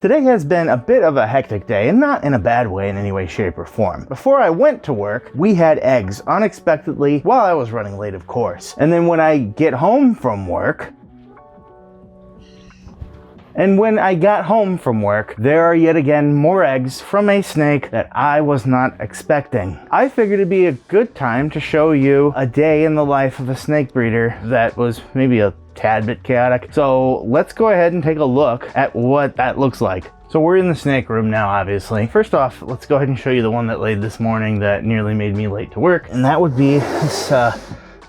Today has been a bit of a hectic day, and not in a bad way in any way, shape, or form. Before I went to work, we had eggs unexpectedly while I was running late, of course. And then when I get home from work, there are yet again more eggs from a snake that I was not expecting. I figured it'd be a good time to show you a day in the life of a snake breeder that was maybe a tad bit chaotic. So let's go ahead and take a look at what that looks like. So we're in the snake room now, obviously. First off, let's go ahead and show you the one that laid this morning that nearly made me late to work. And that would be this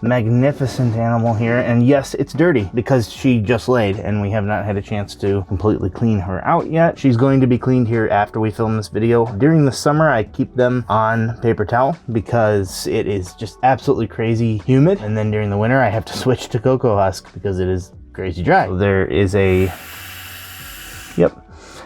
magnificent animal here. And yes, it's dirty because she just laid and we have not had a chance to completely clean her out yet. She's going to be cleaned here after we film this video. During the summer, I keep them on paper towel because it is just absolutely crazy humid. And then during the winter, I have to switch to cocoa husk because it is crazy dry. So there is a,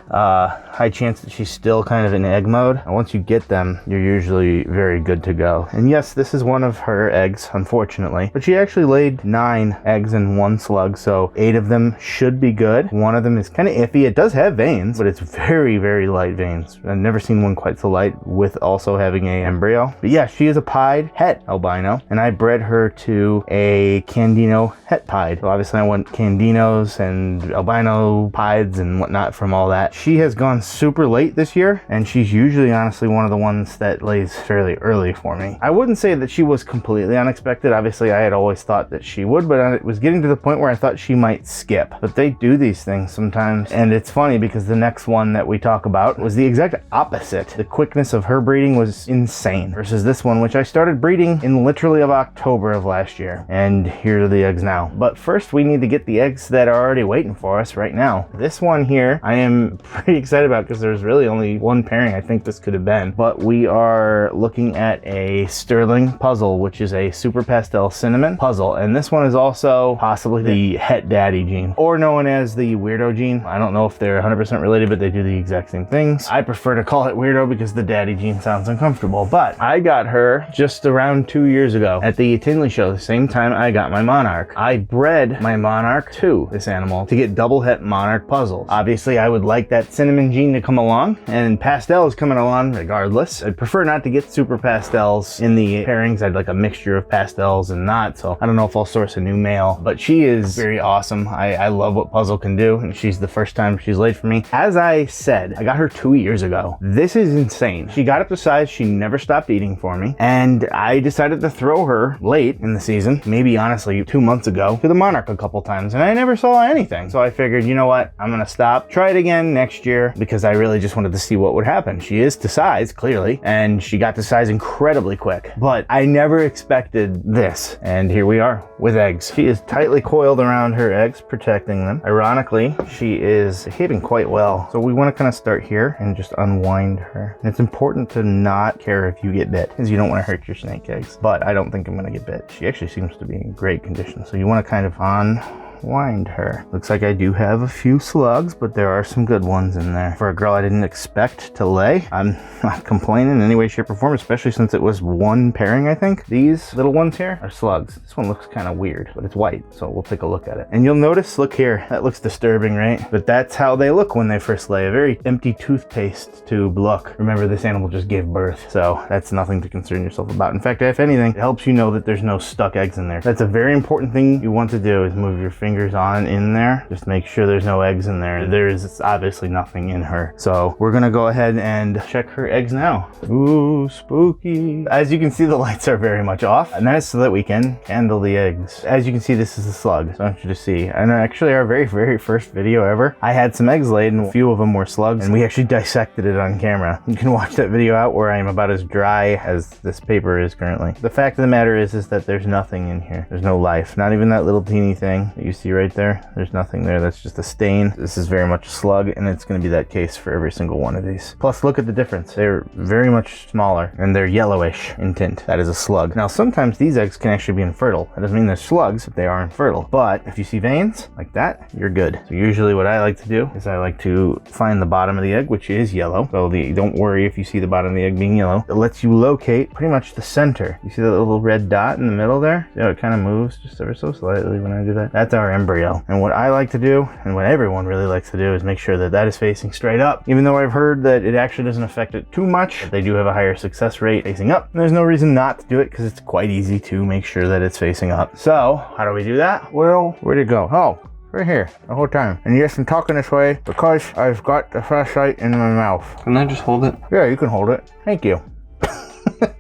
high chance that she's still kind of in egg mode. And once you get them, you're usually very good to go. And yes, this is one of her eggs, unfortunately, but she actually laid 9 eggs and 1 slug, so 8 of them should be good. One of them is kind of iffy. It does have veins, but it's very, very light veins. I've never seen one quite so light with also having a embryo. But yeah, she is a pied het albino, and I bred her to a Candino het pied. So obviously I want Candinos and albino pieds and whatnot from all that. She has gone super late this year, and she's usually honestly one of the ones that lays fairly early for me. I wouldn't say that she was completely unexpected. Obviously I had always thought that she would, but I was getting to the point where I thought she might skip. But they do these things sometimes, and it's funny because the next one that we talk about was the exact opposite. The quickness of her breeding was insane versus this one, which I started breeding in literally of October of last year. And here are the eggs now. But first we need to get the eggs that are already waiting for us right now. This one here I am pretty excited about because there's really only one pairing I think this could have been, but we are looking at a sterling puzzle, which is a super pastel cinnamon puzzle, and this one is also possibly the het daddy gene, or known as the weirdo gene. I don't know if they're 100% related, but they do the exact same things. I prefer to call it weirdo because the daddy gene sounds uncomfortable, but I got her just around 2 years ago at the Tinley show, the same time I got my monarch. I bred my monarch to this animal to get double het monarch puzzles. Obviously I would like that cinnamon gene to come along, and pastel is coming along regardless. I'd prefer not to get super pastels in the pairings. I'd like a mixture of pastels and not, so I don't know if I'll source a new male, but she is very awesome. I love what puzzle can do, and she's the first time she's laid for me. As I said, I got her 2 years ago. This is insane. She got up to size, she never stopped eating for me, and I decided to throw her late in the season, maybe honestly 2 months ago, to the monarch a couple times, and I never saw anything. So I figured, you know what, I'm gonna stop, try it again next year, because I really just wanted to see what would happen. She is to size, clearly, and she got to size incredibly quick, but I never expected this, and here we are with eggs. She is tightly coiled around her eggs, protecting them. Ironically, she is behaving quite well, so we want to kind of start here and just unwind her. And it's important to not care if you get bit, because you don't want to hurt your snake eggs, but I don't think I'm going to get bit. She actually seems to be in great condition, so you want to kind of unwind her. Looks like I do have a few slugs, but there are some good ones in there. For a girl I didn't expect to lay, I'm not complaining in any way, shape, or form, especially since it was one pairing, I think. These little ones here are slugs. This one looks kind of weird, but it's white, so we'll take a look at it. And you'll notice, look here, that looks disturbing, right? But that's how they look when they first lay. A very empty toothpaste tube look. Remember, this animal just gave birth, so that's nothing to concern yourself about. In fact, if anything, it helps you know that there's no stuck eggs in there. That's a very important thing you want to do, is move your fingers on in there. Just make sure there's no eggs in there. There's obviously nothing in her. So we're gonna go ahead and check her eggs now. Ooh, spooky. As you can see, the lights are very much off, and that is so that we can handle the eggs. As you can see, this is a slug, so I want you to see. And actually our very, very first video ever, I had some eggs laid and a few of them were slugs, and we actually dissected it on camera. You can watch that video out where I am about as dry as this paper is currently. The fact of the matter is that there's nothing in here. There's no life. Not even that little teeny thing that you see right there. There's nothing there. That's just a stain. This is very much a slug, and it's going to be that case for every single one of these. Plus, look at the difference. They're very much smaller, and they're yellowish in tint. That is a slug. Now, sometimes these eggs can actually be infertile. That doesn't mean they're slugs, but they are infertile. But if you see veins like that, you're good. So usually what I like to do is I like to find the bottom of the egg, which is yellow. So don't worry if you see the bottom of the egg being yellow. It lets you locate pretty much the center. You see that little red dot in the middle there? See how it kind of moves just ever so slightly when I do that? That's our our embryo. And what I like to do, and what everyone really likes to do, is make sure that that is facing straight up. Even though I've heard that it actually doesn't affect it too much, they do have a higher success rate facing up. And there's no reason not to do it because it's quite easy to make sure that it's facing up. So how do we do that? Well, where'd it go? Oh, right here the whole time. And yes, I'm talking this way because I've got the flashlight in my mouth. Can I just hold it? Yeah, you can hold it. Thank you.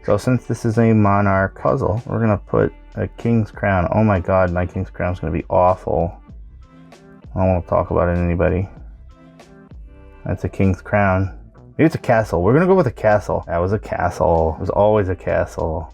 So since this is a monarch puzzle, we're gonna put a king's crown. Oh my god, my king's crown is gonna be awful. I don't want to talk about it to anybody. That's a king's crown. Maybe it's a castle. We're gonna go with a castle. That was a castle. It was always a castle.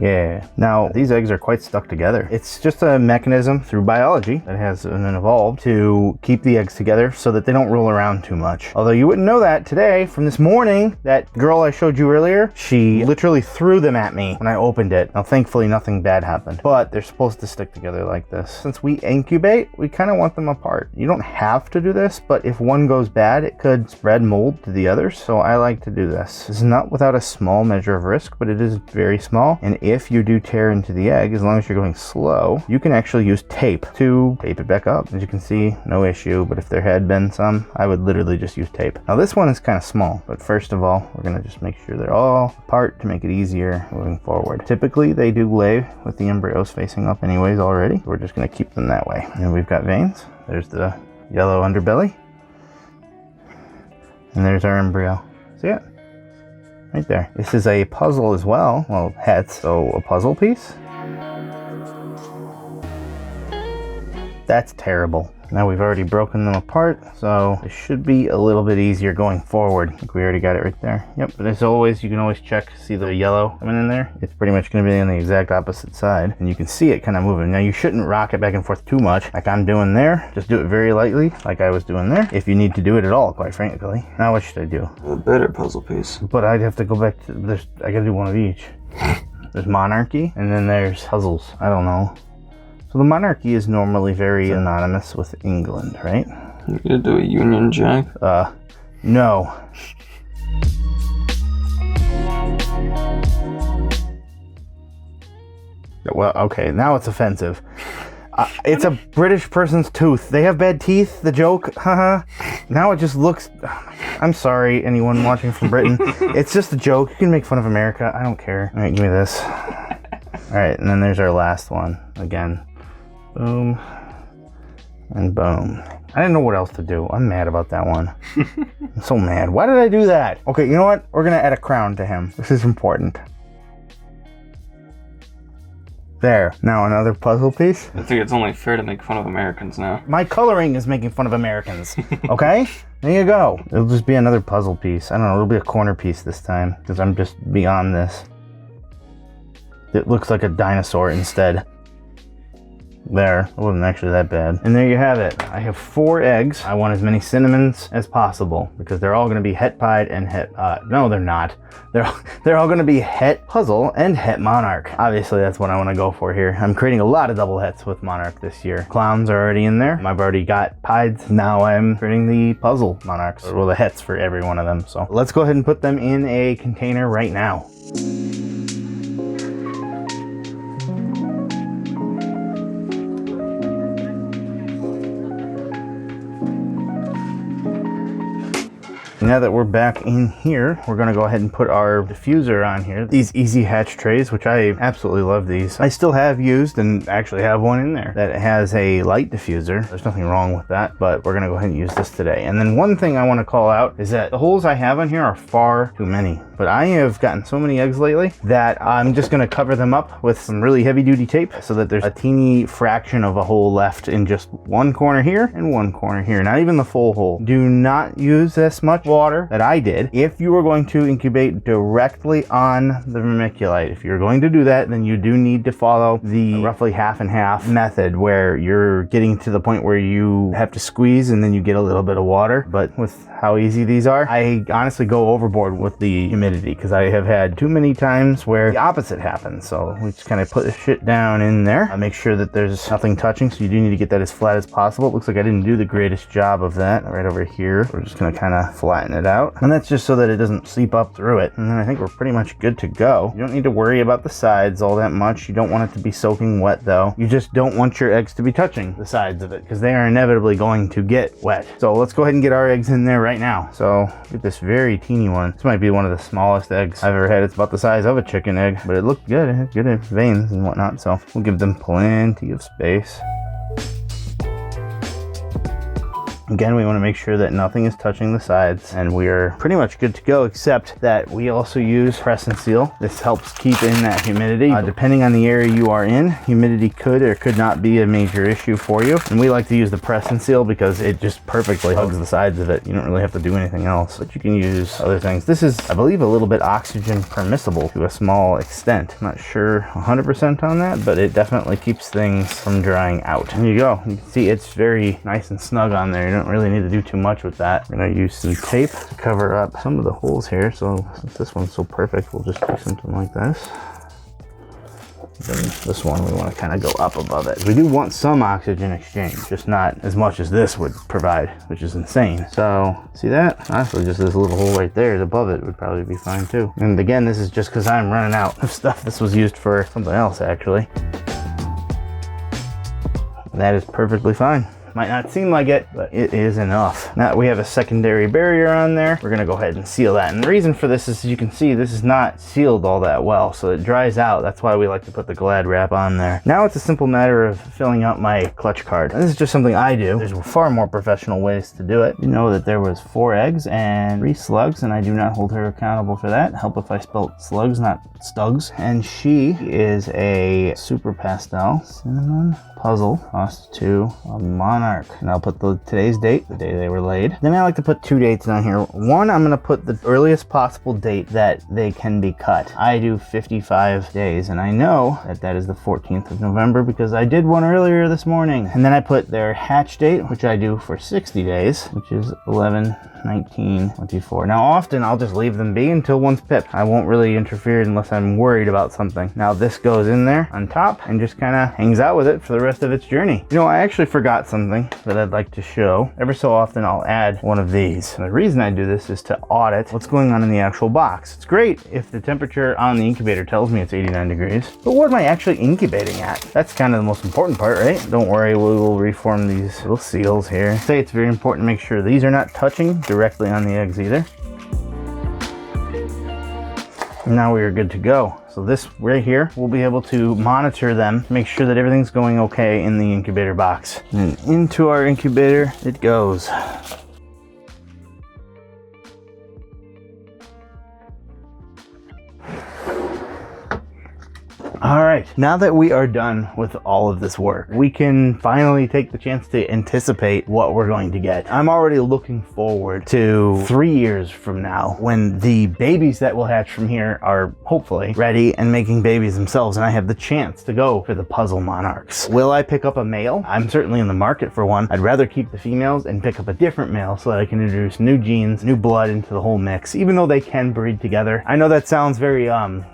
Yeah. Now, these eggs are quite stuck together. It's just a mechanism through biology that has been evolved to keep the eggs together so that they don't roll around too much. Although you wouldn't know that today from this morning. That girl I showed you earlier, she literally threw them at me when I opened it. Now, thankfully, nothing bad happened. But they're supposed to stick together like this. Since we incubate, we kind of want them apart. You don't have to do this, but if one goes bad, it could spread mold to the others. So I like to do this. It's not without a small measure of risk, but it is very small. And if you do tear into the egg, as long as you're going slow, you can actually use tape to tape it back up. As you can see, no issue, but if there had been some, I would literally just use tape. Now this one is kind of small, but first of all, we're gonna just make sure they're all apart to make it easier moving forward. Typically, they do lay with the embryos facing up anyways already. We're just gonna keep them that way. And we've got veins. There's the yellow underbelly. And there's our embryo. See it? Right there. This is a puzzle as well. Well, heads, so a puzzle piece. That's terrible. Now we've already broken them apart, so it should be a little bit easier going forward. I think we already got it right there. Yep, but as always, you can always check, see the yellow coming in there? It's pretty much gonna be on the exact opposite side, and you can see it kind of moving. Now you shouldn't rock it back and forth too much, like I'm doing there. Just do it very lightly, like I was doing there, if you need to do it at all, quite frankly. Now what should I do? A better puzzle piece. But I'd have to go back to this. I gotta do one of each. There's monarchy, and then there's puzzles. I don't know. So the monarchy is normally very synonymous with England, right? You're gonna do a Union Jack? No. Well, okay, now it's offensive. It's a British person's tooth. They have bad teeth, the joke, haha. Now it just looks... I'm sorry, anyone watching from Britain. It's just a joke. You can make fun of America. I don't care. All right, give me this. All right, and then there's our last one. Again. Boom. And boom. I didn't know what else to do. I'm mad about that one. I'm so mad. Why did I do that? Okay, you know what? We're gonna add a crown to him. This is important. There. Now another puzzle piece. I think it's only fair to make fun of Americans now. My coloring is making fun of Americans. Okay? There you go. It'll just be another puzzle piece. I don't know. It'll be a corner piece this time because I'm just beyond this. It looks like a dinosaur instead. There, it wasn't actually that bad. And there you have it. I have 4 eggs. I want as many cinnamons as possible because they're all going to be het pied and het, no they're not. They're all going to be het puzzle and het monarch. Obviously that's what I want to go for here. I'm creating a lot of double hets with monarch this year. Clowns are already in there. I've already got pieds. Now I'm creating the puzzle monarchs, or well, the hets for every one of them. So let's go ahead and put them in a container right now. Now that we're back in here, we're gonna go ahead and put our diffuser on here. These easy hatch trays, which I absolutely love these. I still have used and actually have one in there that has a light diffuser. There's nothing wrong with that, but we're gonna go ahead and use this today. And then one thing I wanna call out is that the holes I have on here are far too many. But I have gotten so many eggs lately that I'm just gonna cover them up with some really heavy duty tape so that there's a teeny fraction of a hole left in just one corner here and one corner here. Not even the full hole. Do not use this much water that I did if you were going to incubate directly on the vermiculite. If you're going to do that, then you do need to follow the roughly half and half method where you're getting to the point where you have to squeeze and then you get a little bit of water. But with how easy these are, I honestly go overboard with the humidity because I have had too many times where the opposite happens. So we just kind of put the shit down in there. I make sure that there's nothing touching, so you do need to get that as flat as possible. It looks like I didn't do the greatest job of that right over here. We're just gonna kind of flatten flatten it out. And that's just so that it doesn't seep up through it. And then I think we're pretty much good to go. You don't need to worry about the sides all that much. You don't want it to be soaking wet though. You just don't want your eggs to be touching the sides of it because they are inevitably going to get wet. So let's go ahead and get our eggs in there right now. So get this very teeny one. This might be one of the smallest eggs I've ever had. It's about the size of a chicken egg, but it looked good. It had good veins and whatnot. So we'll give them plenty of space. Again, we want to make sure that nothing is touching the sides, and we are pretty much good to go, except that we also use press and seal. This helps keep in that humidity. Depending on the area you are in, humidity could or could not be a major issue for you. And we like to use the press and seal because it just perfectly hugs the sides of it. You don't really have to do anything else, but you can use other things. This is, I believe, a little bit oxygen permissible to a small extent. I'm not sure 100% on that, but it definitely keeps things from drying out. There you go. You can see it's very nice and snug on there. You don't really need to do too much with that. We're gonna use some tape to cover up some of the holes here. So since this one's so perfect, we'll just do something like this. Then this one, we want to kind of go up above it. We do want some oxygen exchange, just not as much as this would provide, which is insane. So see that? Honestly, just this little hole right there above it would probably be fine too. And again, this is just because I'm running out of stuff. This was used for something else actually. That is perfectly fine. Might not seem like it, but it is enough. Now that we have a secondary barrier on there, we're gonna go ahead and seal that. And the reason for this is, as you can see, this is not sealed all that well, so it dries out. That's why we like to put the Glad wrap on there. Now it's a simple matter of filling out my clutch card. And this is just something I do. There's far more professional ways to do it. You know that there was 4 eggs and 3 slugs, and I do not hold her accountable for that. Help if I spelled slugs, not stugs. And she is a super pastel cinnamon puzzle cost to a monarch. And I'll put today's date, the day they were laid. Then I like to put 2 dates on here. One, I'm gonna put the earliest possible date that they can be cut. I do 55 days, and I know that that is the 14th of November because I did one earlier this morning. And then I put their hatch date, which I do for 60 days, which is 11, 19, 24. Now often I'll just leave them be until one's pipped. I won't really interfere unless I'm worried about something. Now this goes in there on top and just kind of hangs out with it for the rest of its journey. You know, I actually forgot something that I'd like to show. Every so often I'll add one of these. And the reason I do this is to audit what's going on in the actual box. It's great if the temperature on the incubator tells me it's 89 degrees, but what am I actually incubating at? That's kind of the most important part, right? Don't worry, we will reform these little seals here. Say it's very important to make sure these are not touching directly on the eggs either. And now we are good to go. So this right here, we'll be able to monitor them, make sure that everything's going okay in the incubator box. And into our incubator it goes. All right, now that we are done with all of this work, we can finally take the chance to anticipate what we're going to get. I'm already looking forward to 3 years from now when the babies that will hatch from here are hopefully ready and making babies themselves, and I have the chance to go for the puzzle monarchs. Will I pick up a male? I'm certainly in the market for one. I'd rather keep the females and pick up a different male so that I can introduce new genes, new blood into the whole mix, even though they can breed together. I know that sounds very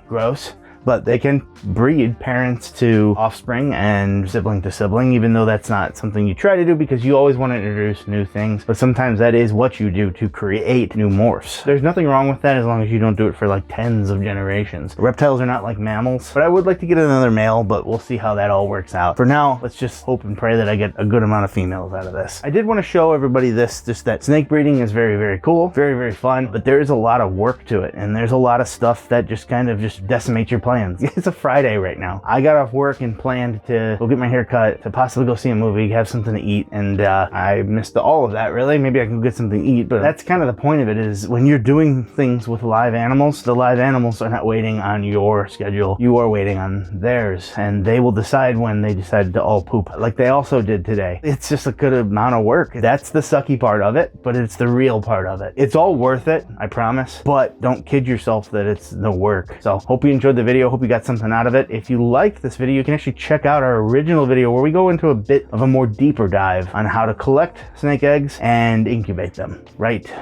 gross, but they can breed parents to offspring and sibling to sibling, even though that's not something you try to do because you always want to introduce new things. But sometimes that is what you do to create new morphs. There's nothing wrong with that as long as you don't do it for like tens of generations. Reptiles are not like mammals, but I would like to get another male, but we'll see how that all works out. For now, let's just hope and pray that I get a good amount of females out of this. I did want to show everybody this, just that snake breeding is very, very cool, very, very fun, but there is a lot of work to it, and there's a lot of stuff that just kind of just decimates your plans. It's a Friday right now. I got off work and planned to go get my hair cut, to possibly go see a movie, have something to eat, and I missed all of that, really. Maybe I can go get something to eat, but that's kind of the point of it, is when you're doing things with live animals, the live animals are not waiting on your schedule. You are waiting on theirs, and they will decide when they decide to all poop, like they also did today. It's just a good amount of work. That's the sucky part of it, but it's the real part of it. It's all worth it, I promise, but don't kid yourself that it's no work. So hope you enjoyed the video. Hope you got something out of it. If you liked this video, you can actually check out our original video where we go into a bit of a more deeper dive on how to collect snake eggs and incubate them right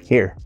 here.